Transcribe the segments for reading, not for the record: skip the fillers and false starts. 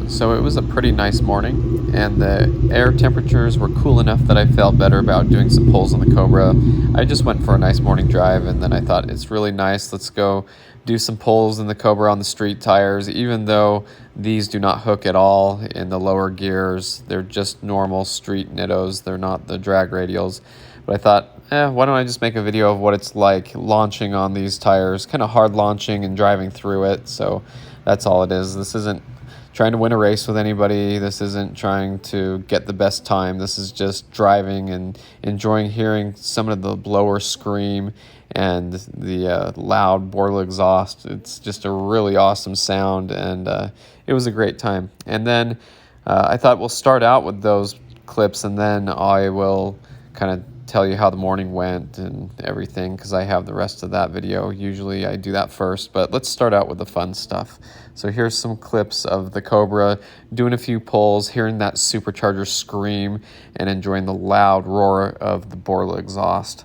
So it was a pretty nice morning, and the air temperatures were cool enough that I felt better about doing some pulls on the Cobra. I just went for a nice morning drive, and then I thought it's really nice. Let's go do some pulls in the Cobra on the street tires, even though these do not hook at all in the lower gears. They're just normal street nittos. They're not the drag radials. But I thought, why don't I just make a video of what it's like launching on these tires, kind of hard launching and driving through it. So that's all it is. This isn't trying to win a race with anybody. This isn't trying to get the best time. This is just driving and enjoying hearing some of the blower scream and the loud Borla exhaust. It's just a really awesome sound, and it was a great time. And then I thought we'll start out with those clips, and then I will kind of tell you how the morning went and everything, because I have the rest of that video. Usually I do that first, but let's start out with the fun stuff. So here's some clips of the Cobra doing a few pulls, hearing that supercharger scream, and enjoying the loud roar of the Borla exhaust.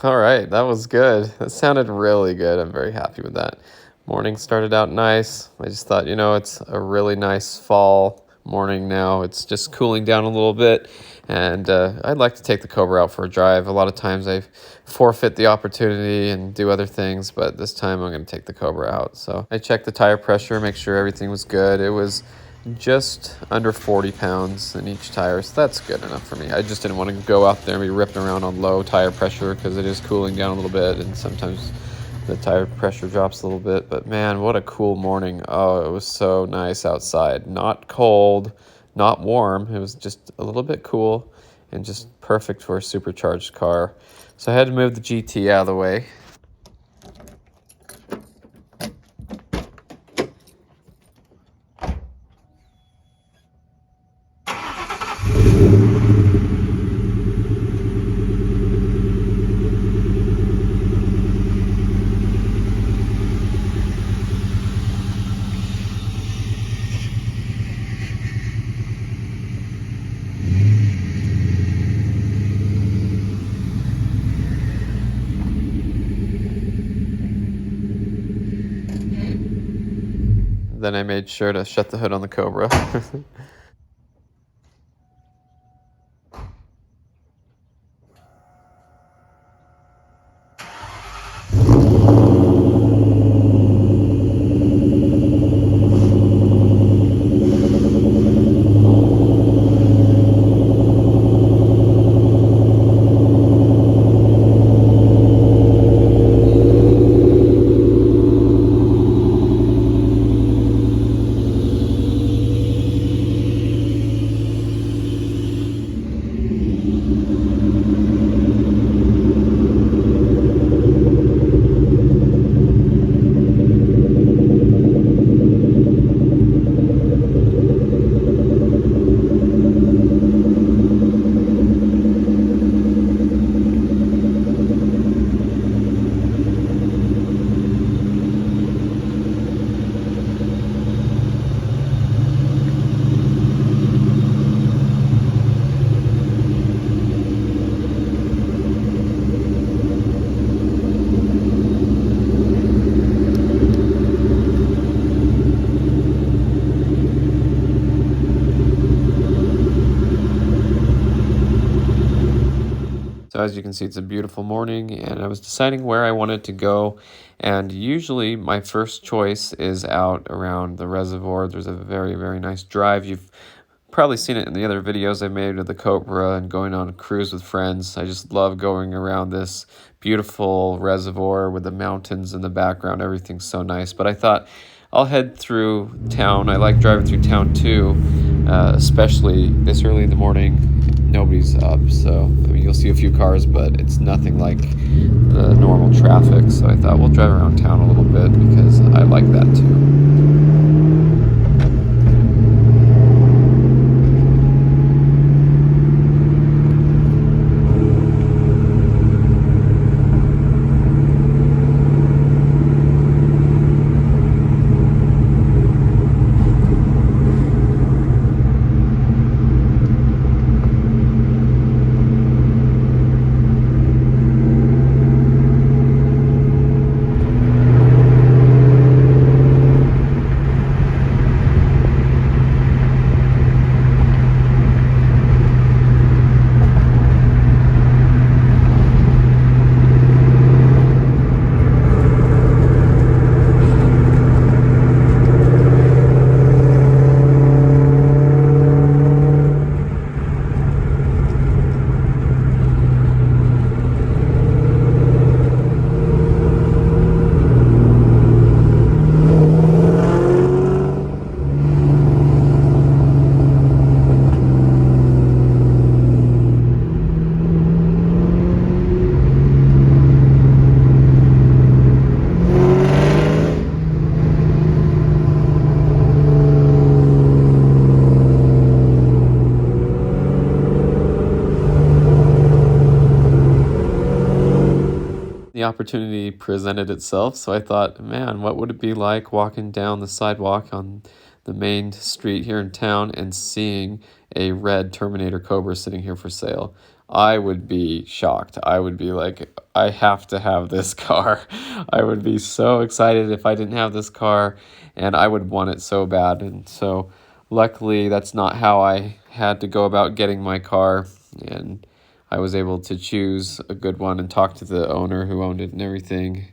All right, that was good. That sounded really good. I'm very happy with that. Morning started out nice. I just thought, it's a really nice fall morning now. It's just cooling down a little bit, and I'd like to take the Cobra out for a drive. A lot of times I forfeit the opportunity and do other things, but this time I'm going to take the Cobra out. So I checked the tire pressure, make sure everything was good. It was just under 40 pounds in each tire, so that's good enough for me. I just didn't want to go out there and be ripping around on low tire pressure, because it is cooling down a little bit, and sometimes the tire pressure drops a little bit. But man, what a cool morning. Oh, it was so nice outside. Not cold, not warm. It was just a little bit cool and just perfect for a supercharged car. So I had to move the GT out of the way. Then I made sure to shut the hood on the Cobra. So as you can see, it's a beautiful morning, and I was deciding where I wanted to go. And usually my first choice is out around the reservoir. There's a very, very nice drive. You've probably seen it in the other videos I made with the Cobra and going on a cruise with friends. I just love going around this beautiful reservoir with the mountains in the background. Everything's so nice. But I thought I'll head through town. I like driving through town too, especially this early in the morning. Nobody's up, so I mean, you'll see a few cars, but it's nothing like the normal traffic. So I thought we'll drive around town a little bit because I like that too. The opportunity presented itself, so I thought, man, what would it be like walking down the sidewalk on the main street here in town and seeing a red Terminator Cobra sitting here for sale? I would be shocked. I would be like, I have to have this car. I would be so excited if I didn't have this car, and I would want it so bad. And so luckily, that's not how I had to go about getting my car, and I was able to choose a good one and talk to the owner who owned it and everything.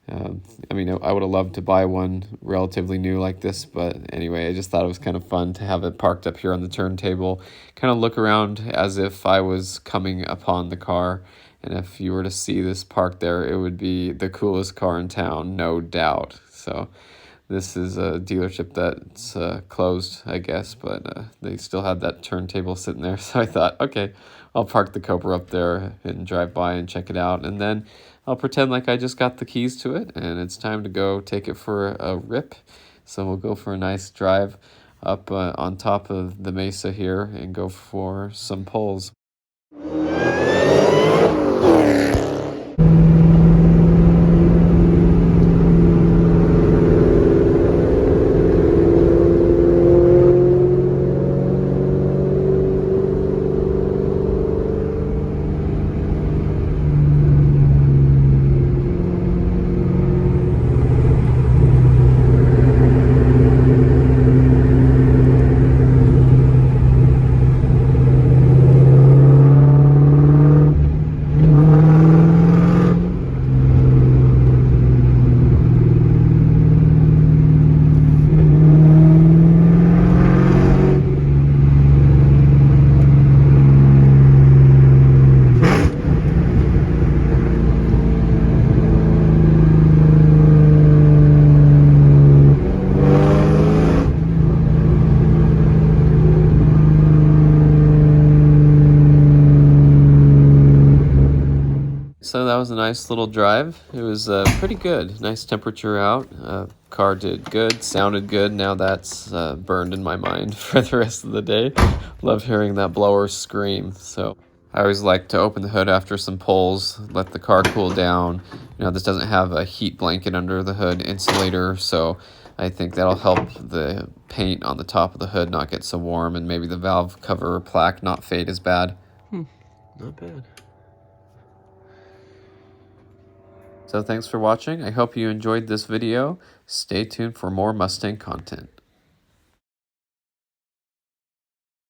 I mean, I would have loved to buy one relatively new like this, but anyway, I just thought it was kind of fun to have it parked up here on the turntable, kind of look around as if I was coming upon the car. And if you were to see this parked there, it would be the coolest car in town, no doubt. So this is a dealership that's closed, I guess, but they still had that turntable sitting there. So I thought, okay, I'll park the Cobra up there and drive by and check it out. And then I'll pretend like I just got the keys to it and it's time to go take it for a rip. So we'll go for a nice drive up on top of the mesa here and go for some pulls. So that was a nice little drive. It was pretty good. Nice temperature out. Car did good, sounded good. Now that's burned in my mind for the rest of the day. Love hearing that blower scream. So I always like to open the hood after some pulls, let the car cool down. You know, this doesn't have a heat blanket under the hood insulator, so I think that'll help the paint on the top of the hood not get so warm, and maybe the valve cover plaque not fade as bad. Not bad. So thanks for watching. I hope you enjoyed this video. Stay tuned for more Mustang content.